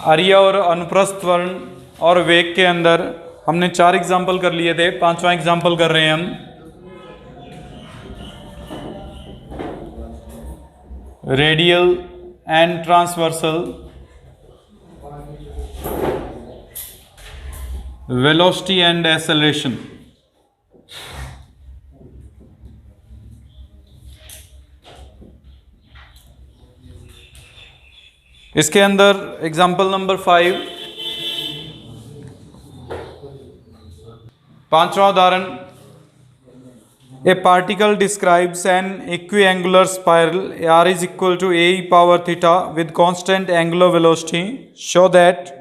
अर्य और अनुप्रस्थ त्वरण और वेग के अंदर हमने 4 एग्जाम्पल कर लिए थे, 5वां एग्जाम्पल कर रहे हैं हम। Radial and transversal velocity and acceleration. इसके अंदर एग्जाम्पल नंबर 5, 5वां उदाहरण। A particle describes an equiangular spiral r is equal to a e power theta with constant angular velocity. Show that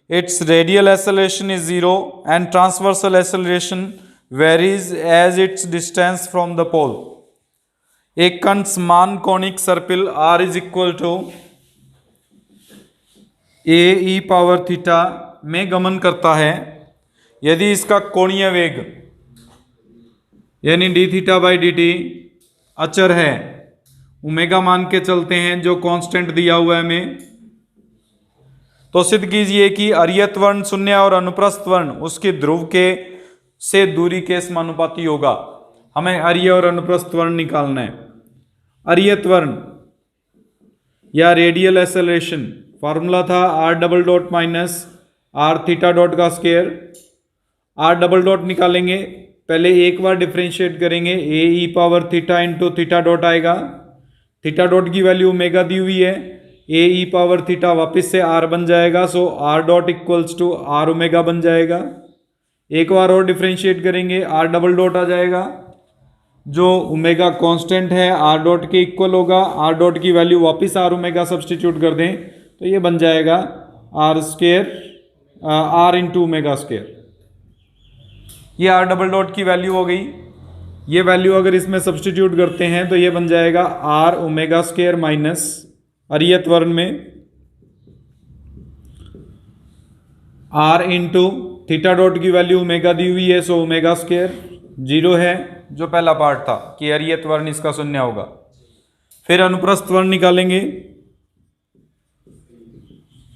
its radial acceleration is 0 and transversal acceleration varies as its distance from the pole. एक कण समान कोणिक सर्पिल r is equal to a e power theta में गमन करता है यदि इसका कोणीय वेग यानी D theta by d T अचर है, ओमेगा मान के चलते हैं जो कांस्टेंट दिया हुआ है हमें, तो सिद्ध कीजिए कि अर्य त्वरण शून्य और अनुप्रस्थ त्वरण उसकी ध्रुव के से दूरी के समानुपाती होगा। हमें अर्य और अनुप्रस्थ त्वरण निकालना है। अर्य त्वरण या रेडियल एक्सेलरेशन फार्मूला था r double dot minus r theta dot का स्क्वायर। r डबल डॉट निकालेंगे, पहले एक बार डिफरेंशिएट करेंगे, A E power theta into theta dot आएगा। थीटा डॉट की वैल्यू ओमेगा दी हुई है, ए ई पावर थीटा वापस से r बन जाएगा, so r dot equals to r omega बन जाएगा। एक बार और डिफरेंशिएट करेंगे, r डबल डॉट आ जाएगा, जो ओमेगा कांस्टेंट है r डॉट के इक्वल होगा। r डॉट की वैल्यू वापस r ओमेगा सब्सटीट्यूट कर दें तो ये बन जाएगा r square r into omega square. ये r डबल डॉट की वैल्यू हो गई। ये वैल्यू अगर इसमें सब्सटीट्यूट करते हैं तो ये बन जाएगा r ओमेगा स्क्वायर माइनस अर्य त्वरण में r इंटू थीटा डॉट की वैल्यू ओमेगा दी हुई है, सो ओमेगा स्क्वायर 0 है, जो पहला पार्ट था कि अर्य त्वरण इसका शून्य होगा। फिर अनुप्रस्थ त्वरण निकालेंगे।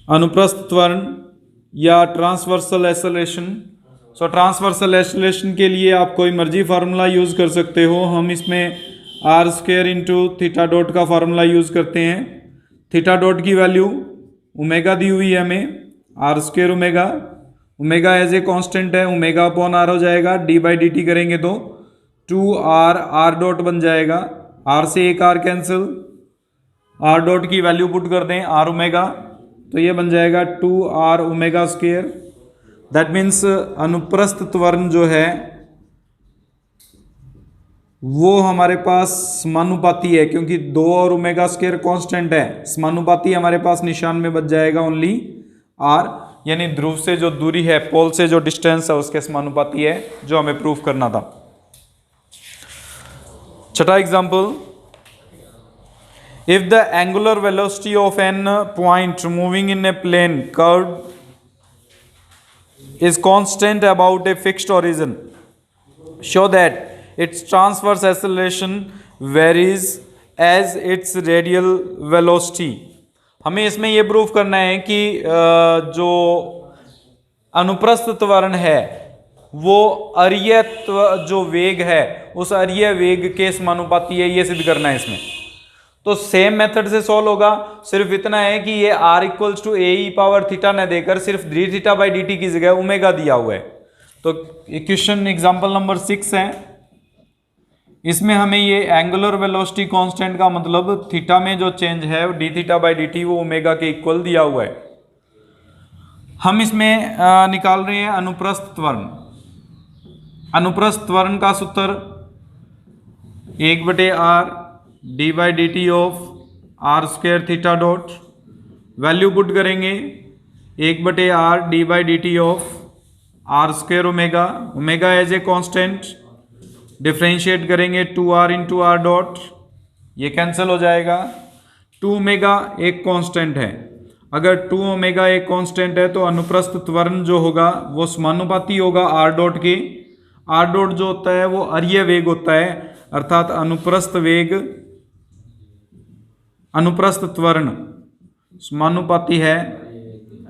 अनुप्रस्थ त्वरण या ट्रांसवर्सल एक्सेलरेशन। सो ट्रांसवर्सल एक्सेलरेशन के लिए आप कोई मर्जी फार्मूला यूज़ कर सकते हो। हम इसमें r square into theta dot का फार्मूला यूज़ करते हैं। थीटा डॉट की वैल्यू ओमेगा दी हुई है हमें, r square omega, omega as a constant है, ओमेगा अपॉन r हो जाएगा। डी बाई डी टी करेंगे तो 2r r डॉट बन जाएगा, r से एक r कैंसिल, r डॉट की वैल्यू पुट कर दें r ओमेगा, तो ये बन जाएगा 2r omega square. That means अनुप्रस्थ त्वरण जो है वो हमारे पास समानुपाती है, क्योंकि 2 और ओमेगा स्क्वायर कांस्टेंट है। समानुपाती हमारे पास निशान में बच जाएगा ओनली r, यानी ध्रुव से जो दूरी है, पोल से जो डिस्टेंस है उसके समानुपाती है, जो हमें प्रूफ करना था। छठा example. If the angular velocity of an point moving in a plane curve is constant about a fixed origin, show that its transverse acceleration varies as its radial velocity. हमें इसमें यह प्रूफ करना है कि जो अनुप्रस्थ त्वरण है वो अर्य जो वेग है उस अर्य वेग के समानुपाती है, ये सिद्ध करना है इसमें। तो सेम मेथड से सॉल्व होगा, सिर्फ इतना है कि ये r equals to a E power theta न देकर सिर्फ d theta by d t की जगह ओमेगा दिया हुआ है। तो क्वेश्चन एग्जांपल नंबर 6 है, इसमें हमें ये एंगुलर वेलोसिटी कांस्टेंट का मतलब थीटा में जो चेंज है D theta by d T वो ओमेगा के इक्वल दिया हुआ है। हम इसमें निकाल रहे हैं अनुप्रस्थ त्वरण। अनुप्रस्थ त्वरण का सूत्र 1/r d by d t of r square theta dot, value put करेंगे 1/r d by d t of r square omega, omega as a constant, differentiate करेंगे 2r इंटू r डॉट, ये कैंसिल हो जाएगा। 2 omega एक constant है, अगर 2 omega एक constant है तो अनुप्रस्थ त्वरण जो होगा वो समानुपाती होगा r डॉट के। r डॉट जो होता है वो अर्य वेग होता है, अर्थात अनुप्रस्थ वेग अनुप्रस्थ त्वरण समानुपाती है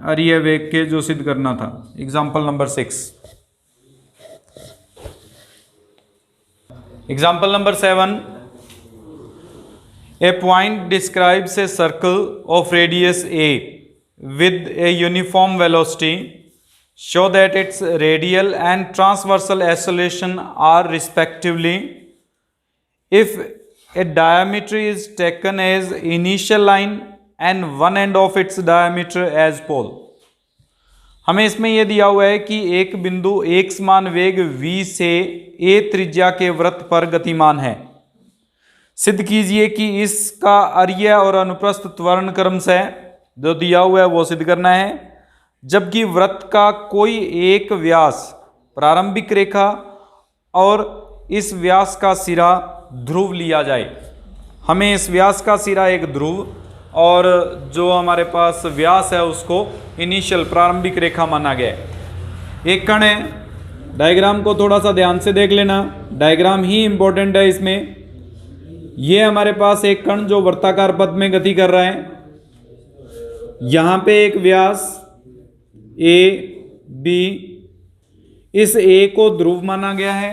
अरीय वेग के जो सिद्ध करना था। Example number 6। Example number 7, A point describes a circle of radius A with a uniform velocity, show that its radial and transversal acceleration are respectively. If a diameter is taken as initial line and one end of its diameter as pole. हमें इसमें यह दिया हुआ है कि एक बिंदु एक समान वेग v से a त्रिज्या के वृत्त पर गतिमान है। सिद्ध कीजिए कि इसका अरीय और अनुप्रस्थ त्वरण क्रमशः जो दिया हुआ है वो सिद्ध करना है, जबकि वृत्त का कोई एक व्यास प्रारंभिक रेखा और इस व्यास का सिरा ध्रुव लिया जाए। हमें इस व्यास का सिरा एक ध्रुव और जो हमारे पास व्यास है उसको इनिशियल प्रारंभिक रेखा माना गया है। एक कण है, डायग्राम को थोड़ा सा ध्यान से देख लेना, डायग्राम ही इंपॉर्टेंट है इसमें। ये हमारे पास एक कण जो वृत्ताकार पथ में गति कर रहा है, यहां पे एक व्यास ए बी, इस ए को ध्रुव माना गया है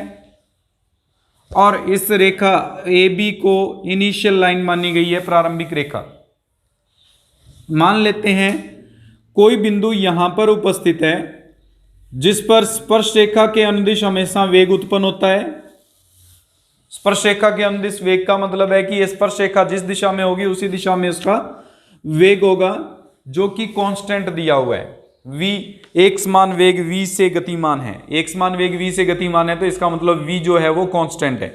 और इस रेखा ए बी को इनिशियल लाइन मानी गई है, प्रारंभिक रेखा। मान लेते हैं कोई बिंदु यहां पर उपस्थित है जिस पर स्पर्श रेखा के अनुदिश हमेशा वेग उत्पन्न होता है। स्पर्श रेखा के अनुदिश वेग का मतलब है कि स्पर्श रेखा जिस दिशा में होगी उसी दिशा में उसका वेग होगा, जो कि कांस्टेंट दिया हुआ है। v एक समान वेग v से गतिमान है, एक समान वेग v से गतिमान है, तो इसका मतलब v जो है वो कांस्टेंट है।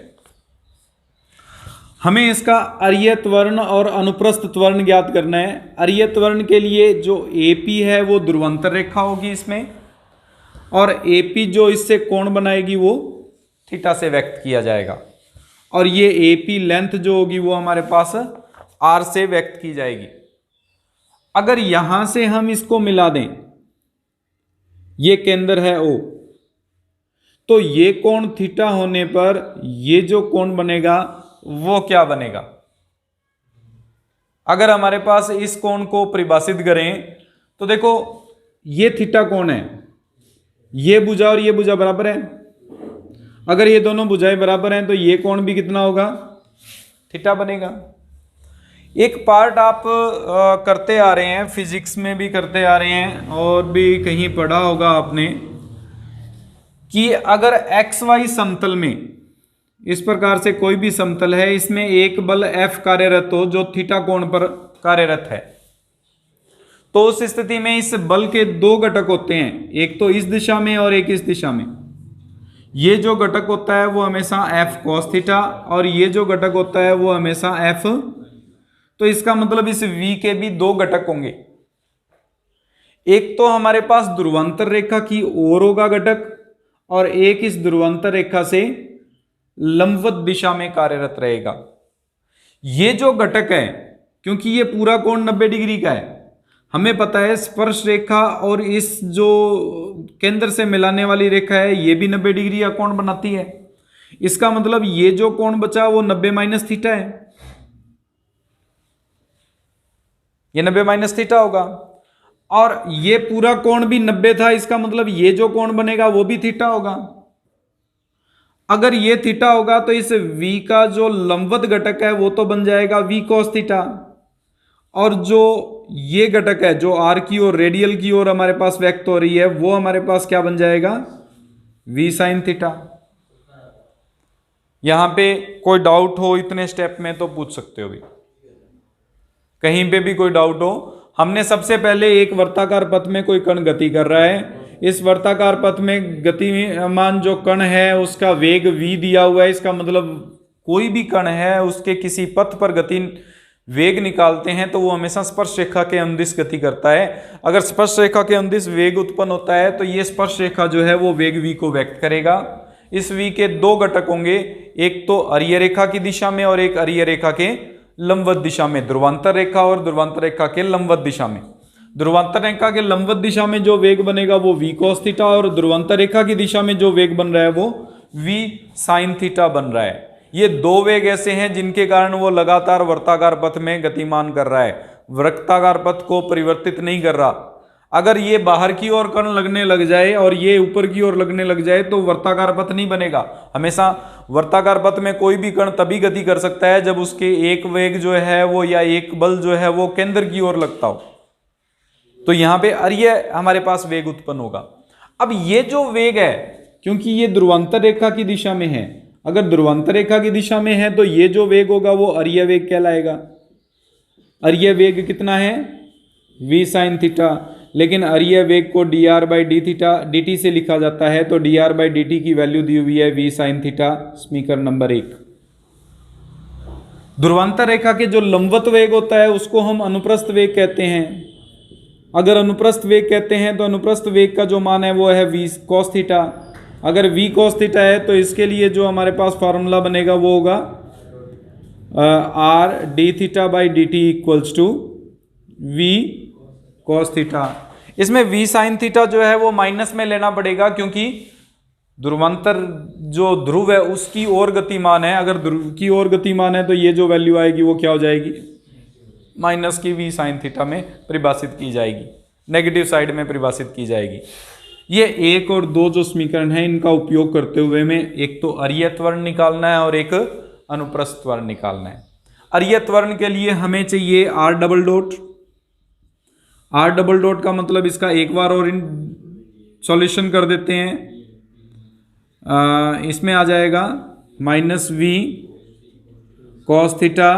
हमें इसका अरीय त्वरण और अनुप्रस्थ त्वरण ज्ञात करना है। अरीय त्वरण के लिए जो AP है वो ध्रुवंतर रेखा होगी इसमें, और AP जो इससे कोण बनाएगी वो थीटा से व्यक्त किया जाएगा, और ये AP लेंथ जो होगी वो हमारे पास R से व्यक्त की जाएगी। अगर यहां से हम इसको मिला दें, ये केंद्र है O, तो ये कोण थीटा होने पर ये जो कोण बनेगा वो क्या बनेगा? अगर हमारे पास इस कोण को परिभाषित करें तो देखो ये थीटा कोण है, ये भुजा और ये भुजा बराबर है। अगर ये दोनों भुजाएं बराबर हैं तो ये कोण भी कितना होगा? थीटा बनेगा। एक पार्ट आप करते आ रहे हैं, फिजिक्स में भी करते आ रहे हैं और भी कहीं पढ़ा होगा आपने, कि अगर एक्स वाई समतल में इस प्रकार से कोई भी समतल है, इसमें एक बल F कार्यरत हो जो थीटा कोण पर कार्यरत है, तो उस स्थिति में इस बल के दो घटक होते हैं, एक तो इस दिशा में और एक इस दिशा में। ये जो घटक होता है वो हमेशा F cos थीटा और ये जो घटक होता है वो हमेशा F, तो इसका मतलब इस V के भी दो घटक होंगे। एक तो हमारे पास ध्रुवांतर रेखा की ओर होगा घटक, और एक इस ध्रुवांतर रेखा से लंबवत दिशा में कार्यरत रहेगा। ये जो घटक है, क्योंकि ये पूरा कोण 90 डिग्री का है, हमें पता है स्पर्श रेखा और इस जो केंद्र से मिलाने वाली रेखा है ये भी 90 डिग्री का कोण बनाती है। इसका मतलब ये जो कोण बचा वो 90 माइनस थीटा है, ये 90 माइनस थीटा होगा, और ये पूरा कोण भी 90 था, इसका मतलब ये जो कोण बनेगा वो भी थीटा होगा। अगर ये थीटा होगा तो इस v का जो लंबवत घटक है वो तो बन जाएगा v cos थीटा, और जो ये घटक है जो r की ओर रेडियल की ओर हमारे पास व्यक्त हो रही है वो हमारे पास क्या बन जाएगा? v sin theta. यहां पे कोई डाउट हो इतने स्टेप में तो पूछ सकते हो भी, कहीं पे भी कोई डाउट हो। हमने सबसे पहले एक वर्ताकार पथ में कोई कण गति कर रहा है, इस वर्ताकार पथ में गतिमान जो कण है उसका वेग v दिया हुआ है, इसका मतलब कोई भी कण है उसके किसी पथ पर गति वेग निकालते हैं तो वो हमेशा स्पर्श रेखा के अनुदिश गति करता है। अगर स्पर्श रेखा के अनुदिश वेग उत्पन्न होता है तो ये स्पर्श रेखा जो है वो वेग v को व्यक्त करेगा। इस v के दो घटक होंगे, एक तो अरीय रेखा की दिशा में और एक अरीय रेखा के लंबवत दिशा में, ध्रुवांतर रेखा और ध्रुवांतर रेखा के लंबवत दिशा में। ध्रुवांतर रेखा के लंबवत दिशा में जो वेग बनेगा वो v cos थीटा, और ध्रुवांतर रेखा की दिशा में जो वेग बन रहा है वो v sin थीटा बन रहा है। ये दो वेग ऐसे हैं जिनके कारण वो लगातार वर्ताकार पथ में गतिमान कर रहा है, वृत्ताकार पथ को परिवर्तित नहीं कर रहा। अगर ये बाहर की ओर कण लगने लग जाए और ये ऊपर की ओर लगने लग जाए तो वर्ताकार पथ नहीं बनेगा। हमेशा वर्ताकार पथ में कोई भी कण तभी गति कर सकता है जब उसके एक वेग जो है वो या एक बल जो है वो केंद्र की ओर लगता हो। तो यहां पे अरीय हमारे पास वेग उत्पन्न होगा। अब ये जो वेग है, क्योंकि ये ध्रुवांतर रेखा की दिशा में है, अगर ध्रुवांतर रेखा की दिशा में है तो ये जो वेग होगा वो अरीय वेग कहलाएगा। अरीय वेग कितना है? v sin theta. लेकिन अरीय वेग को dr by D theta dt से लिखा जाता है, तो dr बाई dt की वैल्यू दी हुई है v sin थीटा, समीकरण नंबर 1। ध्रुवांतर रेखा के जो लंबवत वेग होता है उसको हम अनुप्रस्थ वेग कहते हैं। अगर अनुप्रस्थ वेग कहते हैं तो अनुप्रस्थ वेग का जो मान है वो है v cos थीटा। अगर v cos थीटा है तो इसके लिए जो हमारे पास फार्मूला बनेगा वो होगा r d theta by d t equals to v cos theta. इसमें v sin थीटा जो है वो माइनस में लेना पड़ेगा, क्योंकि ध्रुवांतर जो ध्रुव है उसकी ओर गतिमान है। अगर ध्रुव की ओर गतिमान है तो ये जो वैल्यू आएगी वो क्या हो जाएगी? माइनस की v sin थीटा में परिभाषित की जाएगी, नेगेटिव साइड में परिभाषित की जाएगी। ये 1 और 2 जो समीकरण है इनका उपयोग करते हुए में एक तो अरीय त्वरण निकालना है और एक अनुप्रस्थ त्वरण निकालना है। अरीय त्वरण के लिए हमें चाहिए r double dot. r double dot का मतलब इसका एक बार और सॉल्यूशन कर देते हैं। इसमें आ जाएगा minus v cos theta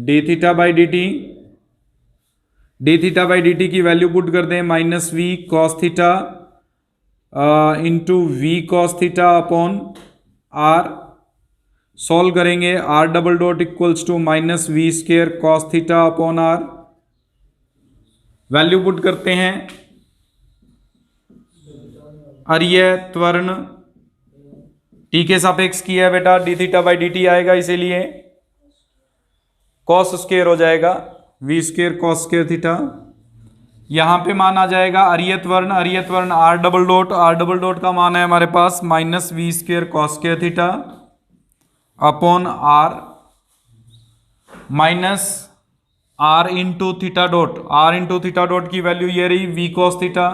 d theta by d t. D theta by d t की वैल्यू पुट कर दें, minus v cos theta into v cos theta upon r। Solve करेंगे, r double dot equals to minus v square cos theta upon r। Value put करते हैं, अरीय त्वरण t के सापेक्ष किया है बेटा, D theta by d T आएगा, इसीलिए cos स्क्वायर हो जाएगा v square cos square theta. यहां पे मान आ जाएगा अरीय त्वरण r डबल डॉट का मान है हमारे पास minus v square cos square theta upon r minus r into theta dot की वैल्यू ये रही v cos थीटा।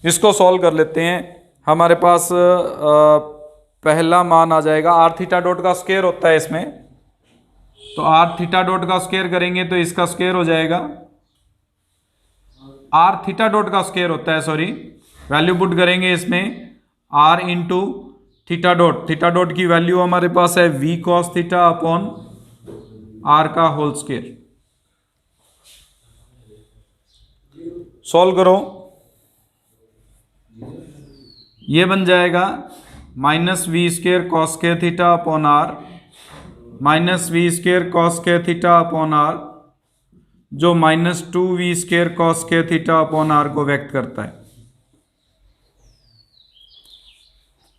इसको सॉल्व कर लेते हैं। हमारे पास पहला मान आ जाएगा, r थीटा डॉट का स्क्वायर होता है इसमें, तो r थीटा डॉट का स्क्वायर करेंगे तो इसका स्क्वायर हो जाएगा, r थीटा डॉट का स्क्वायर होता है, सॉरी। वैल्यू पुट करेंगे इसमें r इंटू थीटा डॉट की वैल्यू हमारे पास है v cos theta upon r का होल स्क्वायर। सॉल्व करो, ये बन जाएगा minus v square cos square theta upon r minus v square cos square theta upon r, जो minus 2v square cos square theta upon r को व्यक्त करता है।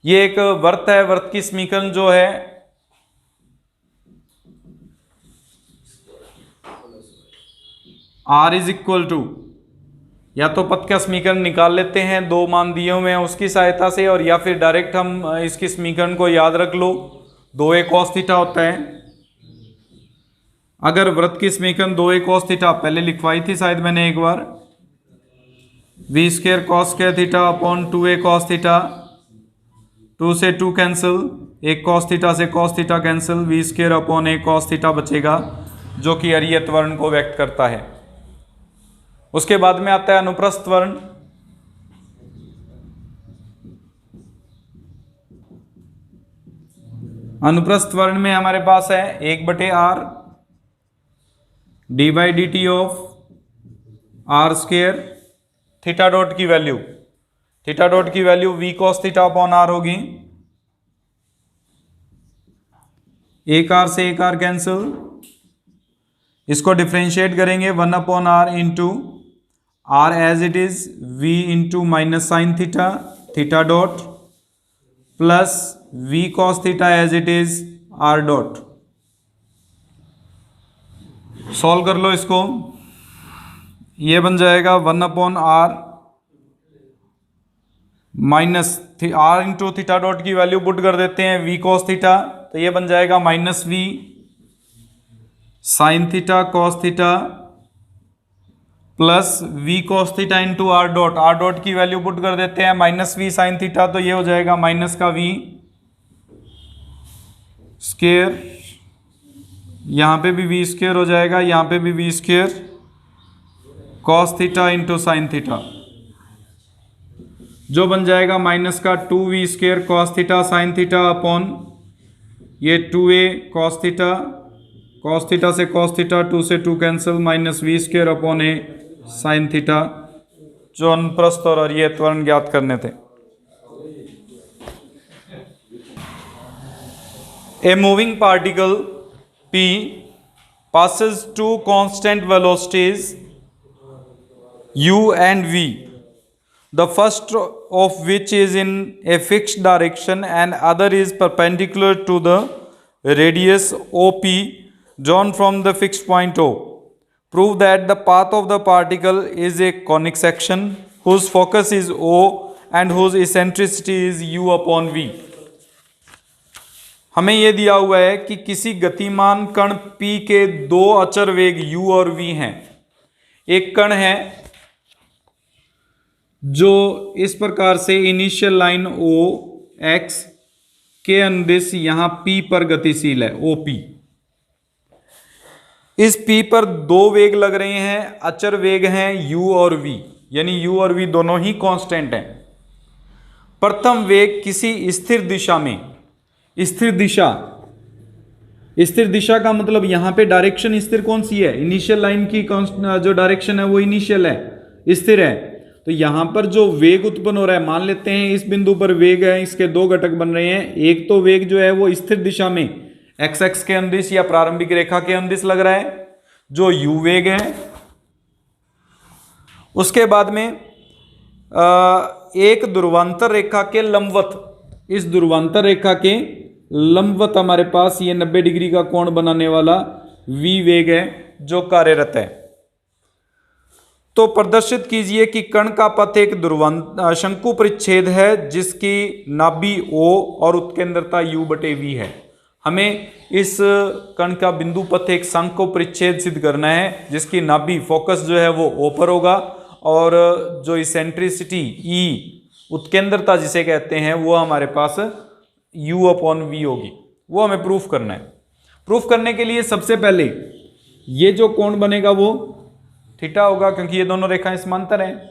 ये एक वर्त है, वर्त की समीकरण जो है r इज इक्वल टू, या तो पथ का समीकरण निकाल लेते हैं, 2 मान दिए हुए हैं उसकी सहायता से, और या फिर डायरेक्ट हम इसकी समीकरण को याद रख लो, 2a cos थीटा होता है। अगर वृत्त की समीकरण 2a cos थीटा पहले लिखवाई थी शायद मैंने एक बार, v square cos square theta upon 2a cos theta, 2 से 2 कैंसिल, एक cos थीटा से cos theta cancel, v square upon a cos theta बचेगा, जो कि अरीय त्वरण को व्यक्त करता है। उसके बाद में आता है अनुप्रस्थ त्वरण। अनुप्रस्थ त्वरण में हमारे पास है 1/r d by d t of r square, theta dot की value v cos theta upon r होगी, एक r से एक r कैंसिल, इसको डिफ्रेंशिएट करेंगे 1 upon r into r as it is v into minus sine theta theta dot plus v cos theta as it is r dot. Solve कर लो इसको, ये बन जाएगा 1 upon r minus r into theta dot की value put कर देते हैं v cos थीटा, तो ये बन जाएगा minus v sine theta cos theta plus v cos theta into r dot की वैल्यू पुट कर देते हैं, माइनस वी साइन थीटा, तो ये हो जाएगा माइनस का वी स्क्वायर, यहां पे भी वी स्क्वायर हो जाएगा, यहां पे भी v square cos theta into sine theta, जो बन जाएगा माइनस का 2v square cos theta sine theta upon ये 2a कॉस थीटा से कॉस थीटा 2 से 2 cancel, minus v square upon a sine theta, जो अनुप्रस्थ और अरिय त्वरण ज्ञात करने थे। A moving particle P passes two constant velocities u and v, the first of which is in a fixed direction and other is perpendicular to the radius OP drawn from the fixed point O. Prove that the path of the particle is a conic section whose focus is O and whose eccentricity is u upon v. हमें यह दिया हुआ है कि किसी गतिमान कण P के दो अचर वेग u और v हैं। एक कण है जो इस प्रकार से इनिशियल लाइन O x के अनुदिश यहां P पर गतिशील है OP। इस P पर दो वेग लग रहे हैं, अचर वेग हैं u और v, यानी u और v दोनों ही कांस्टेंट हैं। प्रथम वेग किसी स्थिर दिशा में, स्थिर दिशा का मतलब यहां पे डायरेक्शन स्थिर कौन सी है, इनिशियल लाइन की जो डायरेक्शन है वो इनिशियल है, स्थिर है। तो यहां पर जो वेग उत्पन्न हो रहा है, मान लेते हैं इस बिंदु पर वेग है, इसके दो घटक बन रहे हैं। एक तो वेग जो है वो स्थिर दिशा में एक्स एक्स के अनुदिश या प्रारंभिक रेखा के अनुदिश लग रहा है, जो u वेग है। उसके बाद में एक ध्रुवांतर रेखा के लंबवत, इस ध्रुवांतर रेखा के लंबवत हमारे पास ये 90 डिग्री का कोण बनाने वाला v वेग है जो कार्यरत है। तो प्रदर्शित कीजिए कि कण का पथ एक शंकु परिच्छेद है जिसकी नाभि O और उत्केंद्रता u बटे v है। हमें इस कण का बिंदु पथ एक शंकु परिच्छेद सिद्ध करना है जिसकी नाभि फोकस जो है वो O पर होगा और जो इसेंट्रिसिटी E उत्केंद्रता जिसे कहते हैं वो हमारे पास u अपॉन v होगी। वो हमें प्रूफ करना है। प्रूफ करने के लिए सबसे पहले ये जो कोण बनेगा वो थीटा होगा, क्योंकि ये दोनों रेखाएं समांतर हैं।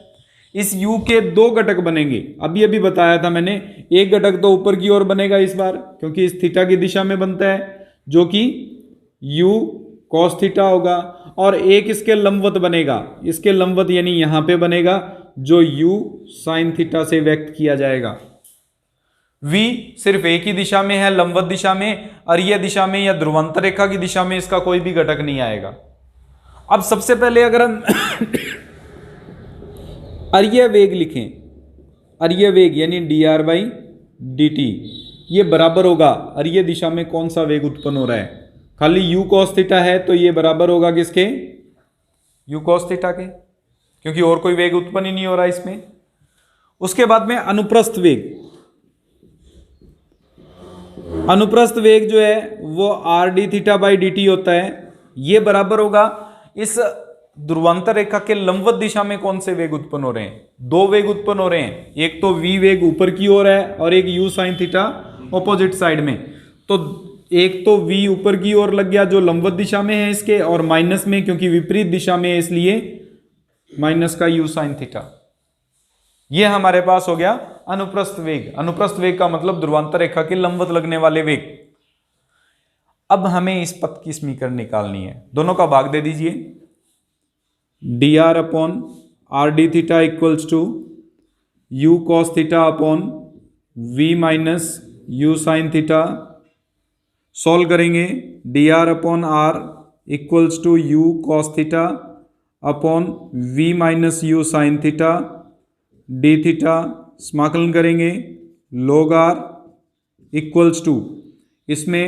इस u के दो घटक बनेंगे, अभी अभी बताया था मैंने। एक घटक तो ऊपर की ओर बनेगा इस बार, क्योंकि इस थीटा की दिशा में बनता है, जो कि u cos थीटा होगा, और एक इसके लंबवत बनेगा, इसके लंबवत यानी यहां पे बनेगा, जो u sin थीटा से व्यक्त किया जाएगा। v सिर्फ एक ही दिशा में है, लंबवत दिशा में, अरीय दिशा में या ध्रुवांतर रेखा की दिशा में इसका कोई भी घटक नहीं आएगा। अब सबसे पहले अगर हम अरीय वेग लिखें, अरीय वेग यानी dr/dt, ये बराबर होगा अरीय दिशा में कौन सा वेग उत्पन्न हो रहा है, खाली u cos थीटा है तो ये बराबर होगा किसके, u cos थीटा के, क्योंकि और कोई वेग उत्पन्न ही नहीं हो रहा इसमें। उसके बाद में अनुप्रस्थ वेग, अनुप्रस्थ वेग जो है वो rd थीटा बाई dt होता है। ये बराबर होगा इस ध्रुवांतर रेखा के लंबवत दिशा में कौन से वेग उत्पन्न हो रहे हैं, दो वेग उत्पन्न हो रहे हैं, एक तो v वेग ऊपर की ओर है और एक u sin theta opposite side में। तो एक तो v ऊपर की ओर लग गया जो लंबवत दिशा में है इसके, और माइनस में क्योंकि विपरीत दिशा में है इसलिए माइनस का u sin थीटा। ये हमारे पास हो गया अनुप्रस्थ वेग। अनुप्रस्थ वेग का मतलब ध्रुवांतर रेखा के लंबवत लगने वाले वेग। अब हमें इस पथ की समीकरण निकालनी है, दोनों का भाग दे दीजिए। dr upon rd theta equals to u cos theta upon v minus u sin theta. Solve करेंगे, dr upon r equals to u cos theta upon v minus u sin theta d theta. समाकलन करेंगे, log r equals to, इसमें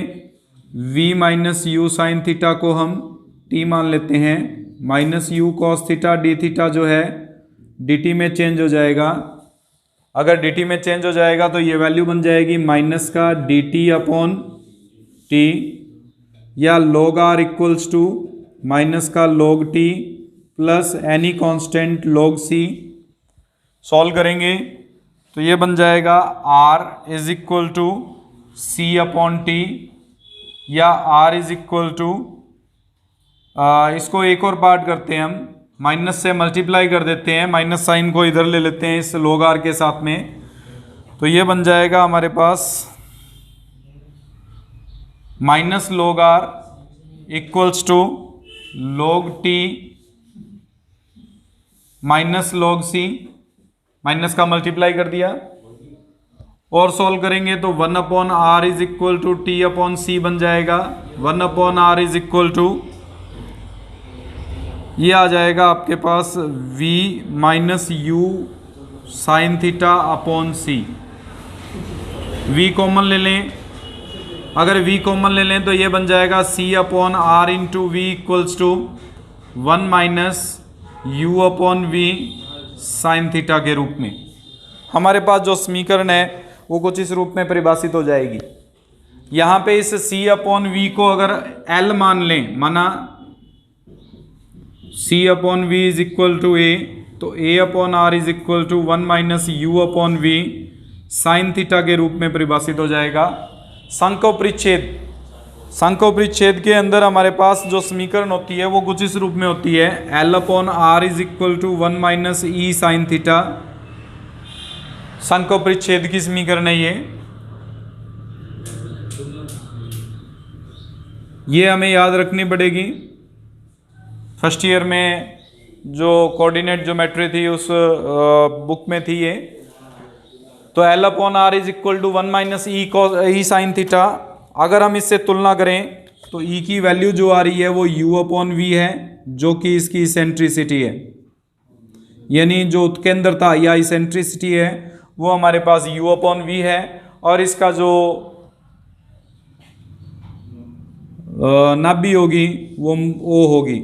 v minus u sin theta को हम t मान लेते हैं, minus u cos theta d theta जो है dt में चेंज हो जाएगा। अगर dt में चेंज हो जाएगा तो ये वैल्यू बन जाएगी माइनस का dt अपॉन t, या log r equals to minus का log t plus any constant log c। Solve करेंगे तो ये बन जाएगा r is equal to c upon t, या r इज इक्वल टू, इसको एक और पार्ट करते हैं हम, माइनस से मल्टीप्लाई कर देते हैं, माइनस साइन को इधर ले लेते हैं इस log r के साथ में, तो ये बन जाएगा हमारे पास minus log r equals to log t minus log c, minus का मल्टीप्लाई कर दिया, और सॉल्व करेंगे तो 1 upon are is equal to T upon C बन जाएगा। 1 upon are is equal to, ये आ जाएगा आपके पास v minus U sine theta upon C. v common ले लें, अगर v कॉमन ले लें तो ये बन जाएगा c upon r into v equals to 1 minus u upon v sine theta के रूप में। हमारे पास जो समीकरण है वो कुछ इस रूप में परिभाषित हो जाएगी। यहाँ पे इस c अपॉन वी को अगर l मान लें, माना c upon v is equal to a, तो a upon are is equal to 1 minus u upon v sine theta के रूप में परिभाषित हो जाएगा। संको परिच्छेद के अंदर हमारे पास जो समीकरण होती है वो कुछ इस रूप में होती है, l upon are is equal to 1 minus E sine theta. संको परिच्छेद की समीकरण है ये हमें याद रखनी पड़ेगी। फर्स्ट ईयर में जो कोऑर्डिनेट ज्योमेट्री थी उस बुक में थी ये। तो l upon are is equal to 1 minus E sine theta. अगर हम इससे तुलना करें तो ई की वैल्यू जो आ रही है वो यू अपॉन वी है, जो कि इसकी इसेंट्रिसिटी है, यानी जो उत्केंद्रता या इसेंट्रिसिटी है वो हमारे पास u अपॉन वी है, और इसका जो नाभि होगी वो o होगी।